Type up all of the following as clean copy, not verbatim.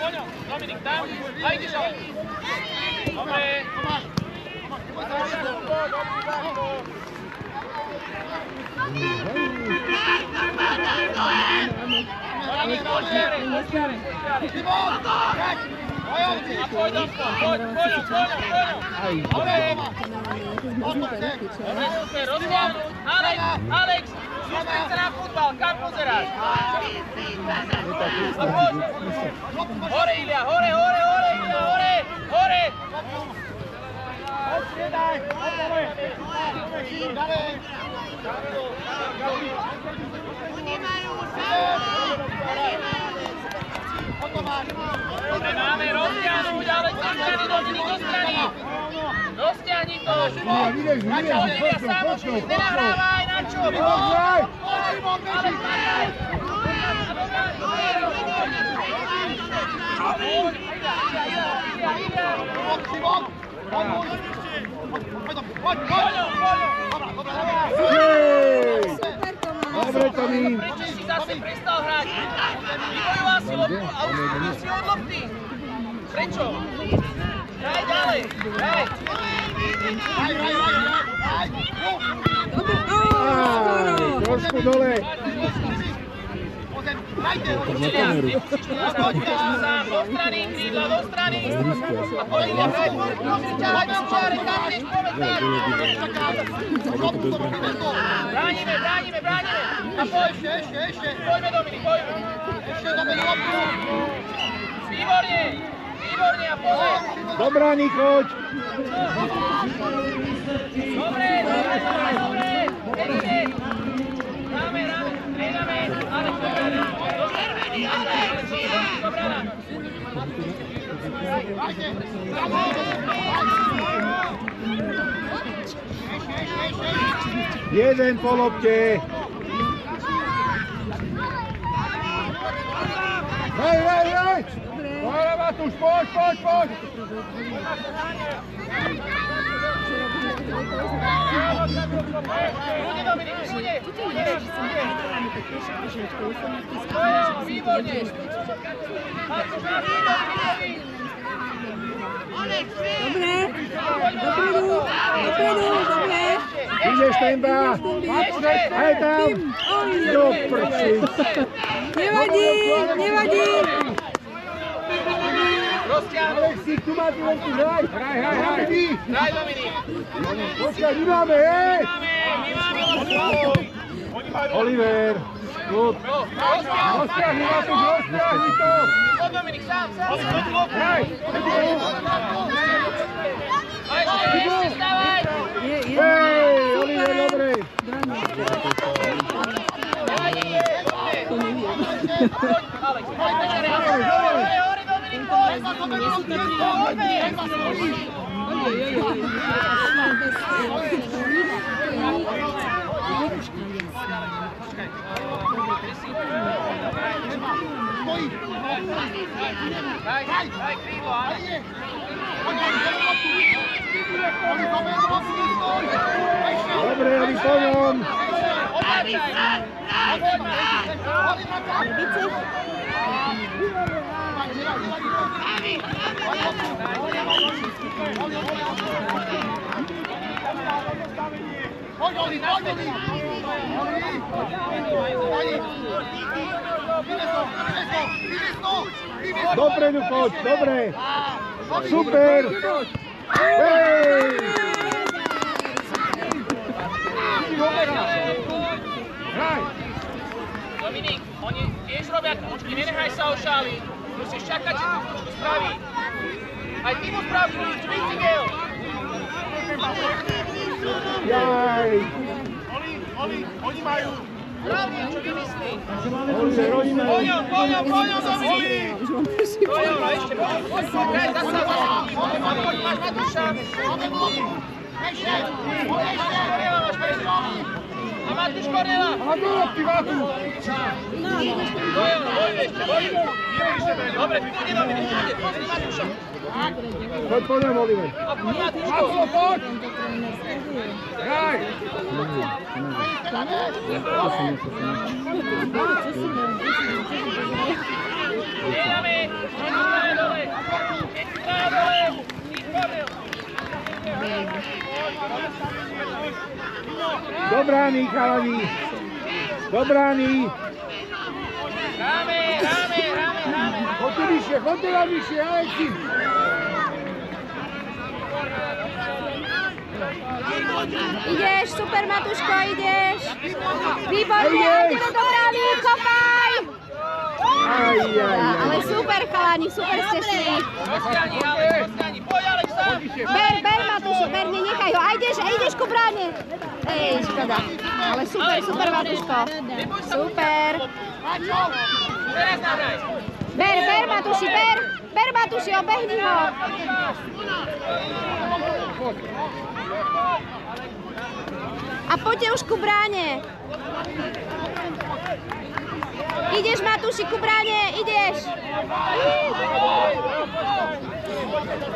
Poďo, Dominik, tam. A ideš ale. Dobre. Poď, super, rozdiaľ. Alex, sústreď sa na futbal, kam pozeráš? A poď. Hore, Ilia, hore, Ilia, hore. Dobre, máme rozťahnuť, ale do strany, Dominik, do strany. Rozťahni to. Načo, Ilia, samočný, nenahrávaj, Načo. Dobre, Tomín. Prečo si zase prestal hrať? Vybojoval si loptu a už si od lopty. Prečo? Hraj ďalej, hraj. Trošku dole. Do strany, krídla, do strany. A poď, hraj, prosím ťa, hľaď na čáre, tam ideš, povedať. Bránime. A poď, poďme, Dominik, poďme. Výborne, a poď. Dobránik, choď. Dobre. Ráme, striedame. Alex, dobrá. Jeden po lopte. Hej! Dobre, Matúš, poď! Ľudia, Dominik, ľudia! Výborne! Dobre. Ideš, Temba! Hej tam! Do prči! Nevadí! Rozťahnuť! Alexík, tu máte veľký hraj! Hraj! Hraj, Dominik! Počkaj, my máme, hej! My máme loptu! Oliver! Kľud! Rozťahni, Matúš, rozťahni to! Poď, Dominik, sám! Hraj! A ešte stávaj! Hej, Oliver, dobre! Alex, hore, Dominik, poď! Daj krídlo, ale... Dobre, Oli, po ňom! Dopredu poď, dobre! Super! Hej! Hraj! Dominik, oni tiež robia kľúčky, nenechaj sa ošáliť. Musíš čakať, že tú kľúčku spraví. Aj ty mu sprav kľúčku, bicykel! Jaj! Oni majú. Hlavne, čo vymyslí? Poďom, Dominik! Poďom, a ešte poď, hraj zasa, poď, máš Matúša. A Matúš Kornela. A do lopty, Matu! To je ono, bojuj ešte, bojuj. Dobre, poď Dominik, poď, pozri Matúša. Poď po ňom, Oliver. A poď Matúško. Matko, poď! Hraj! Striedame, Striedame dole. Striedame dole. Ich Kornel. Do brány, chalani! Do brány! Hráme. Chodte vyššie, chodte vám vyššie, Alexi! Ideš, super Matúško, ideš. Výborne, ideme do brány, kopaj. Ale super chalani, super ste šli. Rozťahni, Alek, rozťahni. Poď, Alek, sám. Ber Matúšo, ber, nenechaj ho. A ideš ku bráne. Ej, škoda. Ale super Matúško. Super. Teraz nahraj. Ber Matúši, ber Matúši, obehni ho. A poďte už ku bráne. Ideš Matúši ku bráne, ideš.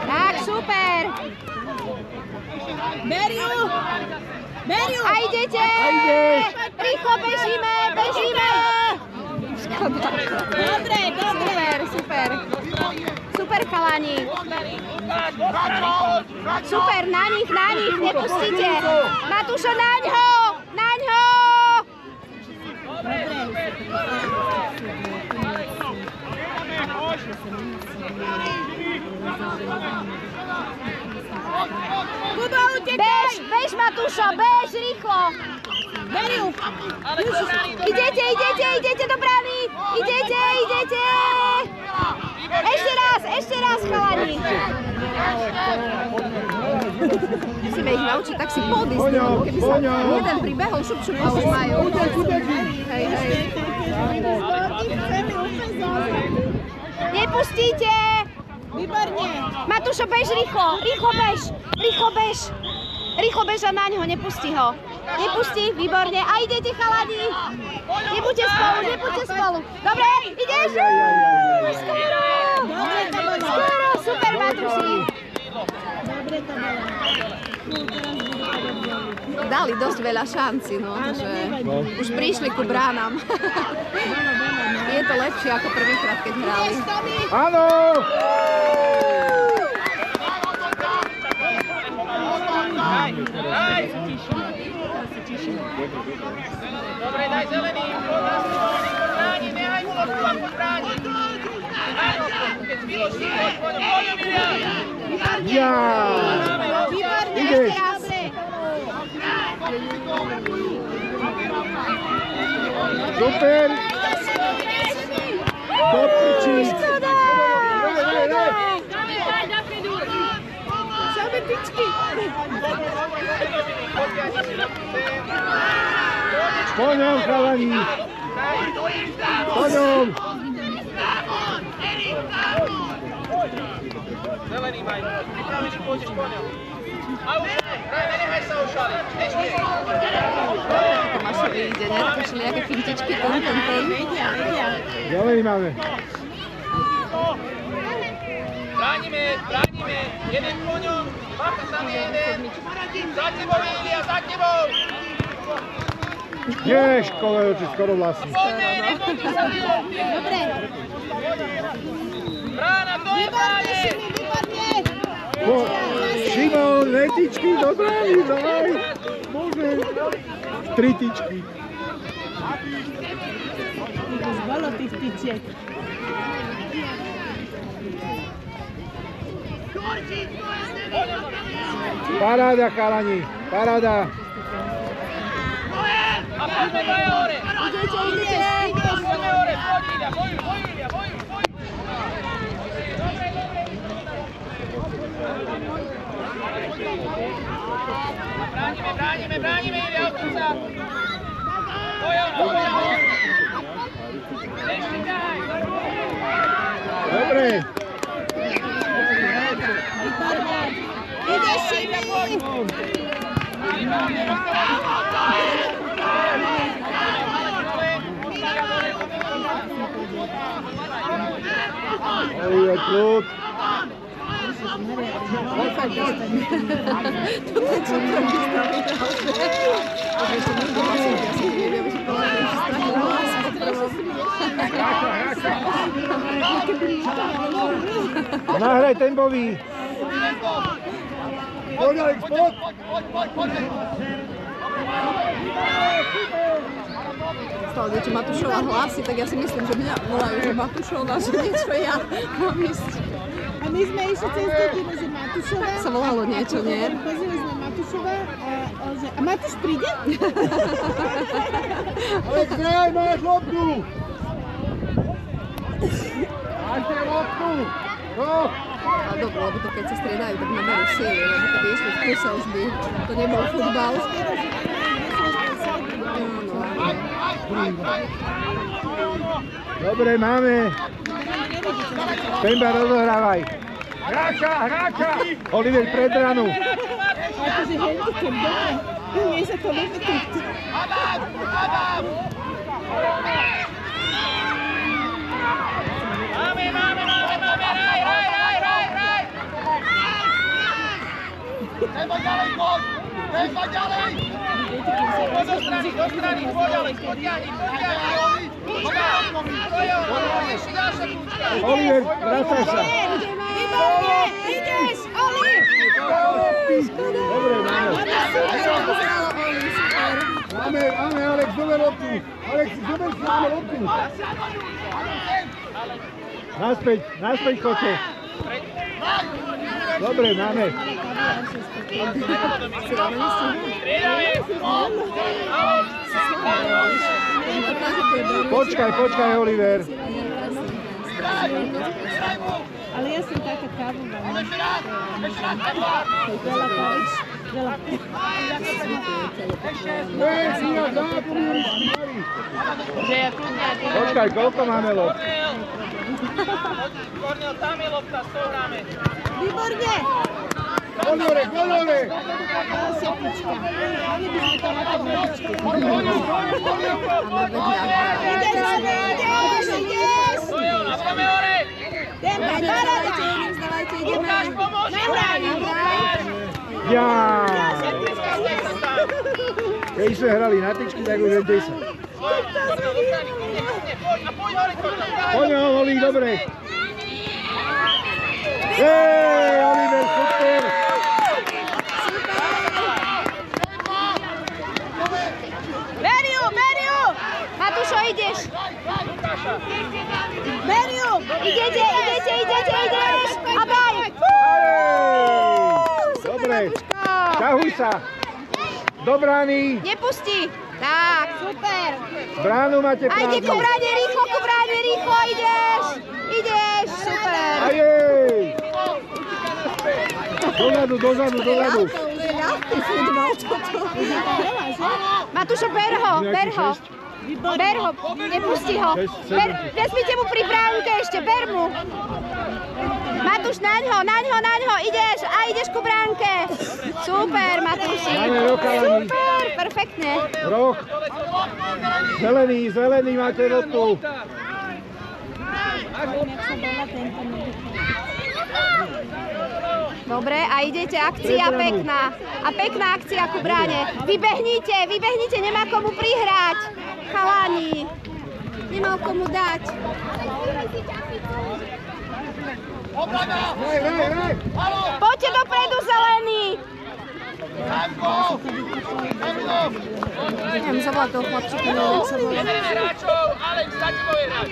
Tak, super. Beriu. A idete. Rýchlo bežíme. Škoda. Dobre. Super. Super chalani. Super, na nich, nepustíte. Matúšo, naňho. Kuba, utekaj! Bež Matúšo, bež rýchlo. Beriu! Idete do brány. Idete. Ešte raz, chalani. Musíme ich naučiť, tak si podísť, lebo keby sa jeden pribehol, šup, a už majú. Hej. Nepustíte! Výborne! Matúšo, bež rýchlo bež a naňho, nepustí ho. Nepustí, výborne. A idete, chalani. Nebuďte spolu. Dobre, ideš? Skoro, super, Matúši. Dobre to bolo. Dali dosť veľa šanci, no, že už prišli ku bránam. Je to lepšie ako prvýkrát, keď hrali. Áno! Daj! Dobre, daj zelený. Bráni, nehaj mu ložku, ako bráni. Keď vyloží, poď, Milia. Ja! Ideš! Super! Dopiči! Same tyčky! Po ňom, chalani! Po ňom! Zelený maj. Vypravený, pôjdeš po ňom. A už nenechaj sa ošaliť. Tomášovi ide, ne? Počuli, aké fintičky ten. Zelený máme. Bránime. Jeden po ňom. Marta, tam je jeden. Za tebou, Ilia, za tebou. Jež, kolejoči, skoro vlastne. Poďme, nebojte sa, Dobre! Brána, kto je v bráne? Šimon, letičky do brány, daj! Bože, 3 tyčky. Už bolo tých tyčiek. Paráda, chalani, paráda. A poďme dvaja hore. Idete. Poďme hore, poď Ilia, bojuj. Bránime, Ilia, odpúca. To je ono. Ešte ďalej. Dobre. Ideš, Šimi! Oliver, kľud. Nahraj tempový. Poď, Alex, poď. Stále niečo Matušová hlási, tak ja si myslím, že mňa volajú, že Matušová, že niečo ja mám ísť. A my sme išli cez dedinu, že Matušová. Tak sa volalo niečo, nie? Pozreli sme Matušová a Matuš príde? Alex, hraj, máš loptu. Máte loptu. No. Ale dobre, lebo to keď sa striedajú, tak naberú síly, lebo keby išli v kuse, už by to nebol futbal. Dobre, máme. Pemba, rozohrávaj. Hráča. Oliver pred ranu. Akože handicap, dobre. Nie sa to vypýtať. Máme, raj. Treba ďalej, poď! Treba ďalej! Poď do strany, poď ďalej, poďani. Ešte ďalšia kľúčka. Oliver, vracaj sa. Výborne, ideš, Oli! Dobre, máme. Máme, Alex, zober loptu. Alex, zober si máme loptu. Naspäť choďte. Dobre, máme. Počkaj, Oliver. Ale ja som taká kávová. Veľa kávič. Veľa. Počkaj, koľko máme lopt? Kornel, tam je lopta, s tou hráme. Výborne! Kolore! Ďalšia pička. Mali by sme to letať na pičky. Ideš, Oli, ideš! To je ona, poďme hore. Ideme, paráda! Lukáš, pomôž, Lukáš. Ja! Keď sme hrali na tyčky, tak už je 10. Poď hore, Poďme, Oli, dobre. Hej, Oliver, super! Beriu! Matušo, ideš! Beriu! Idete! A baj! Dobre, ťahuj sa. Do brány. Nepustí! Tak, super! Bránu máte A ide ku prázdnu. bráne, rýchlo, ideš! Super! A jej! Dozadu. Matušo, ber ho! Nepustí ho! Nesmíte mu pri bránke ešte, ber mu! Matuš, naňho, ideš ku bránke! Super, Matuši! Máme rokalani. Super, perfektne! Roh. Zelený máte loptu. Dobre, a idete, akcia pekná. A pekná akcia ku bráne. Vybehnite, nemá komu prihrať. Chalani. Nemal komu dať. Hej. Poďte dopredu, zelený. Neviem, zavolať toho chlapčíka, neviem, čo bolo. Nebereme hráčov, Alex, za tebou je hráč.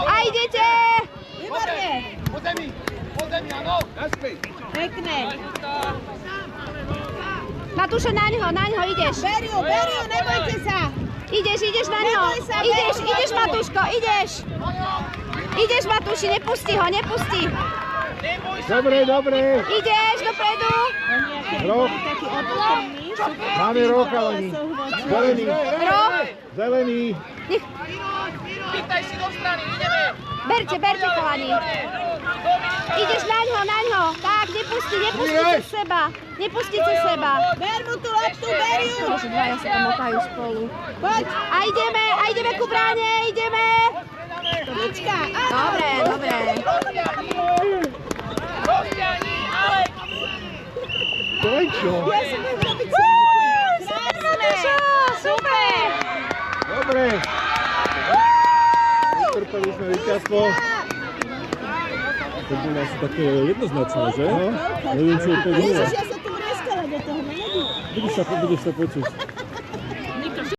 A idete. Výborne! Po zemi, áno! Pekné. Matúšo, naňho, ideš. Beriu, nebojte sa. Ideš naňho. Ideš, Matúško, ideš. Ideš, Matúši, nepustí ho. Dobre. Ideš dopredu. Roh. Taký opatrný. Máme rokalani. Zelený. Pýtaj si do strany, ideme. Berte, chalani. Ideš naňho. Tak, nepustí cez seba. Ber mu tú loptu, Beriu. Že dvaja sa tam motajú spolu. Poď. A ideme ku bráne, ideme. Pička. Dobre, dobre. Rozťahni, Alek! To je čo? Ja som ju robiť Krásne. Super. Dobre. Vytrpeli sme víťazstvo. To bolo asi také jednoznačné, že? Neviem, čo je to Ježiš, druhé. ja sa tu mreskala do toho, no nebudem. Budeš sa počuť.